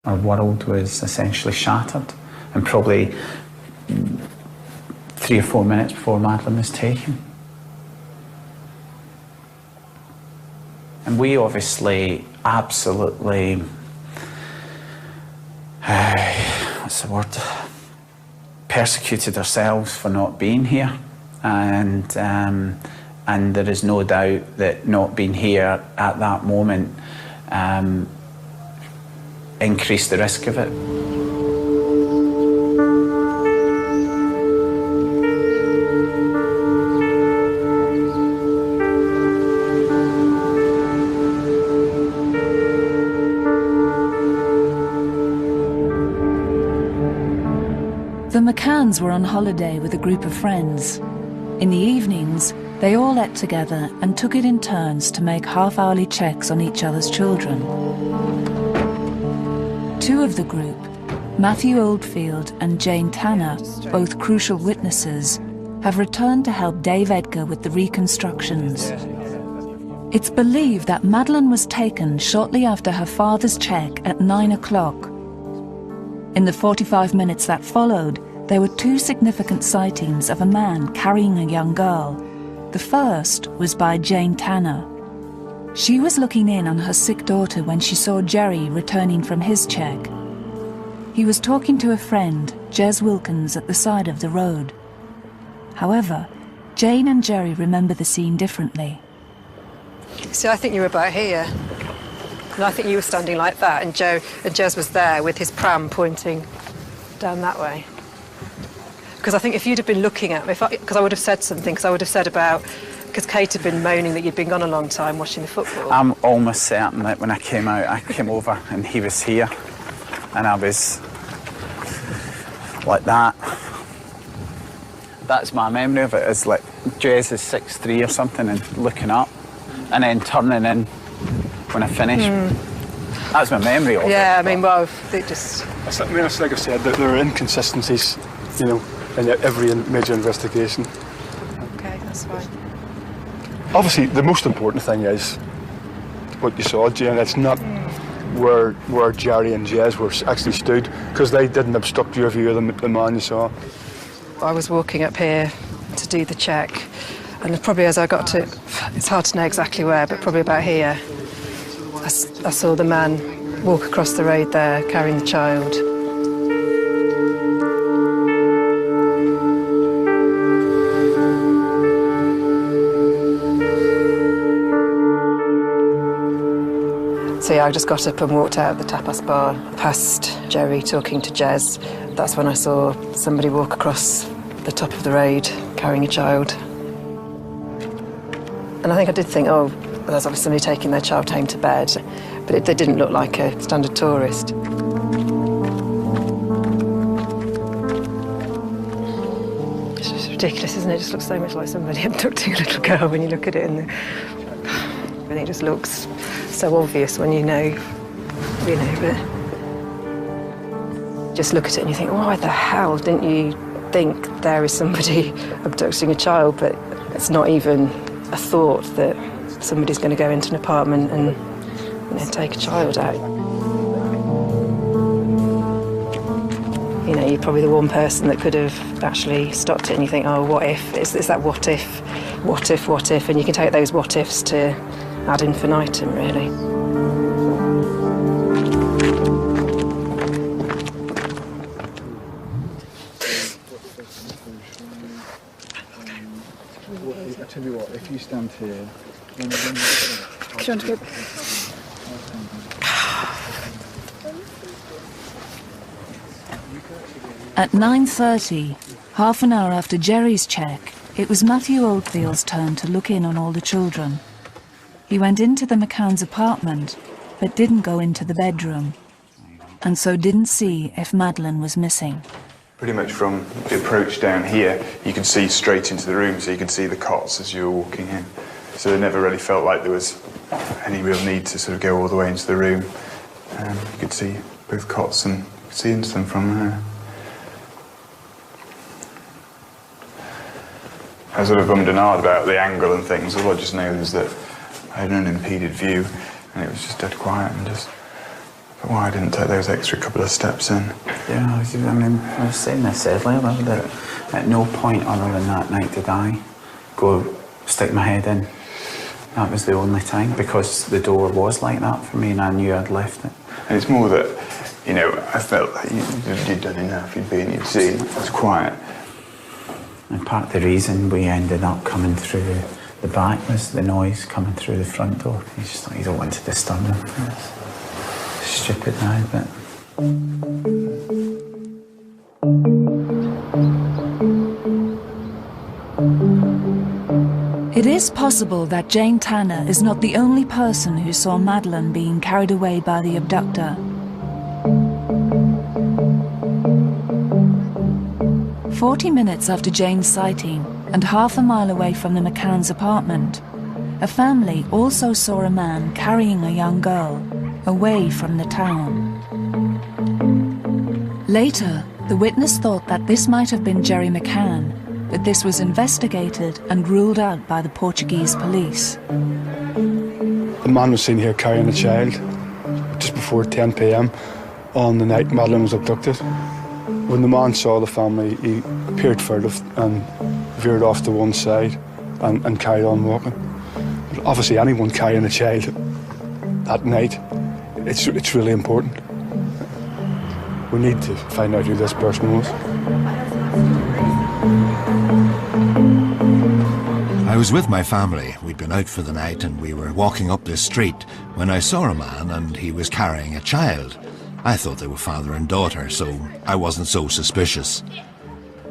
Our world was essentially shattered, and probably 3 or 4 minutes before Madeleine was taken. And we obviously absolutely, what's the word, persecuted ourselves for not being here. And there is no doubt that not being here at that moment increased the risk of it. The McCanns were on holiday with a group of friends. In the evenings, they all ate together and took it in turns to make half-hourly checks on each other's children. Two of the group, Matthew Oldfield and Jane Tanner, both crucial witnesses, have returned to help Dave Edgar with the reconstructions. It's believed that Madeleine was taken shortly after her father's check at 9 o'clock. In the 45 minutes that followed, there were two significant sightings of a man carrying a young girl. The first was by Jane Tanner. She was looking in on her sick daughter when she saw Jerry returning from his check. He was talking to a friend, Jez Wilkins, at the side of the road. However, Jane and Jerry remember the scene differently. See, I think you were about here. And I think you were standing like that, and Jez was there with his pram pointing down that way. Because I think if you'd have been looking at me, because I would have said something, because I would have said about, because Kate had been moaning that you'd been gone a long time watching the football. I'm almost certain that when I came out, I came over and he was here, and I was like that. That's my memory of it, is like Jez is 6'3" or something and looking up, and then turning in when I finished. That's my memory of it. Yeah, I mean, well, they just... I mean, it's like I said, that there are inconsistencies, you know, in every major investigation. Okay, that's fine. Obviously, the most important thing is what you saw, Jane. It's not where Jerry and Jez were actually stood, because they didn't obstruct your view of the man you saw. I was walking up here to do the check, and probably as I got to, it's hard to know exactly where, but probably about here, I saw the man walk across the road there, carrying the child. So yeah, I just got up and walked out of the tapas bar, past Jerry talking to Jez. That's when I saw somebody walk across the top of the road, carrying a child. And I think I did think, oh, there's obviously somebody taking their child home to bed, but they didn't look like a standard tourist. It's just ridiculous, isn't it? It just looks so much like somebody abducting a little girl when you look at it, and everything just looks so obvious when you know, but just look at it and you think, why the hell didn't you think there is somebody abducting a child? But it's not even a thought that somebody's going to go into an apartment and take a child out. You know, you're probably the one person that could have actually stopped it, and you think, oh, what if? It's that what if, and you can take those what ifs to ad infinitum, really. I tell you what, if you stand here, then Do you want to go? At 9:30, half an hour after Jerry's check, it was Matthew Oldfield's turn to look in on all the children. He went into the McCann's apartment, but didn't go into the bedroom, and so didn't see if Madeleine was missing. Pretty much from the approach down here, you could see straight into the room, so you could see the cots as you were walking in. So it never really felt like there was any real need to sort of go all the way into the room. You could see both cots and see into them from there. I sort of ummed and ahed about the angle and things. All I just know is that I had an unimpeded view, and it was just dead quiet and just But why I didn't take those extra couple of steps in? Yeah, I was saying this earlier, that at no point other than that night did I go stick my head in. That was the only time, because the door was like that for me and I knew I'd left it. And it's more that, you know, I felt like you'd done enough, you'd seen, it was quiet. And part of the reason we ended up coming through the back was the noise coming through the front door. He's just like, you don't want to disturb them. It's stupid now, but... It is possible that Jane Tanner is not the only person who saw Madeleine being carried away by the abductor. 40 minutes after Jane's sighting, and half a mile away from the McCann's apartment, a family also saw a man carrying a young girl away from the town. Later, the witness thought that this might have been Jerry McCann, but this was investigated and ruled out by the Portuguese police. The man was seen here carrying a child just before 10 p.m. on the night Madeleine was abducted. When the man saw the family, he appeared furtive and veered off to one side and carried on walking. But obviously anyone carrying a child at night, it's really important. We need to find out who this person was. I was with my family. We'd been out for the night and we were walking up this street when I saw a man and he was carrying a child. I thought they were father and daughter, so I wasn't so suspicious.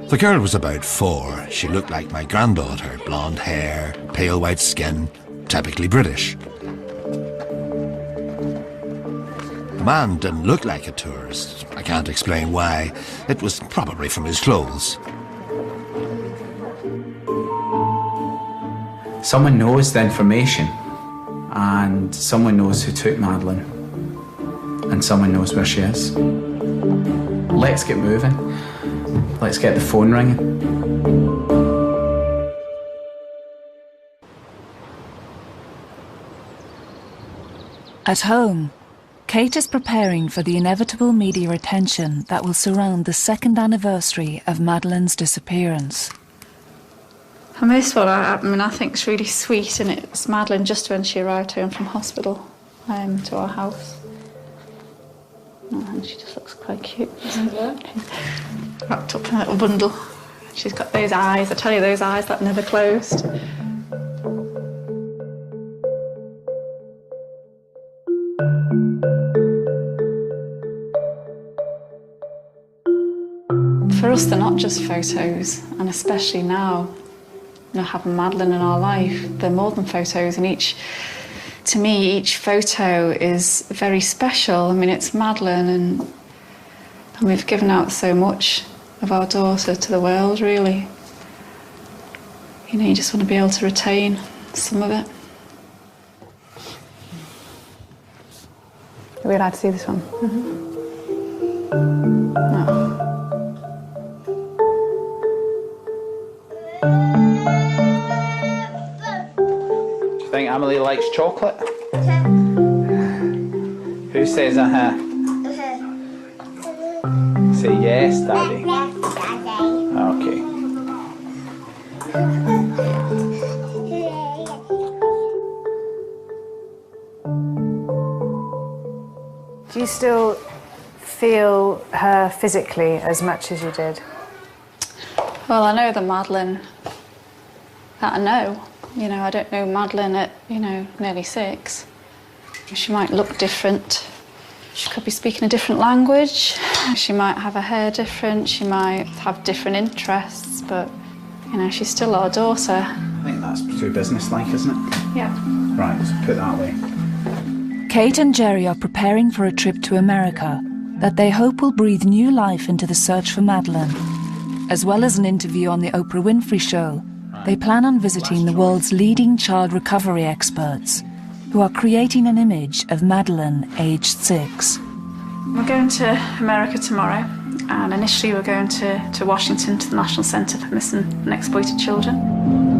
The girl was about 4. She looked like my granddaughter, blonde hair, pale white skin, typically British. The man didn't look like a tourist. I can't explain why. It was probably from his clothes. Someone knows the information, and someone knows who took Madeleine, and someone knows where she is. Let's get moving. Let's get the phone ringing. At home, Kate is preparing for the inevitable media attention that will surround the 2nd anniversary of Madeleine's disappearance. And most of all, I think it's really sweet, and it was Madeleine just when she arrived home from hospital to our house. And she just looks quite cute. Wrapped up in a little bundle. She's got those eyes, I tell you, those eyes that never closed. For us, they're not just photos, and especially now, having Madeleine in our life, they're more than photos, and to me, each photo is very special. I mean, it's Madeleine, and we've given out so much of our daughter to the world, really. You just want to be able to retain some of it. Are we allowed to see this one? Mm-hmm. No. Do you think Emily likes chocolate? Who says uh-huh? Say yes, Daddy. Yes, Daddy. Okay. Do you still feel her physically as much as you did? Well, I know the Madeleine that I know. I don't know Madeleine at, nearly 6. She might look different. She could be speaking a different language. She might have her hair different. She might have different interests, but, she's still our daughter. I think that's too businesslike, isn't it? Yeah. Right, let's put it that way. Kate and Jerry are preparing for a trip to America that they hope will breathe new life into the search for Madeleine. As well as an interview on the Oprah Winfrey Show, they plan on visiting the world's leading child recovery experts, who are creating an image of Madeleine aged 6. We're going to America tomorrow, and initially we're going to Washington, to the National Centre for Missing and Exploited Children.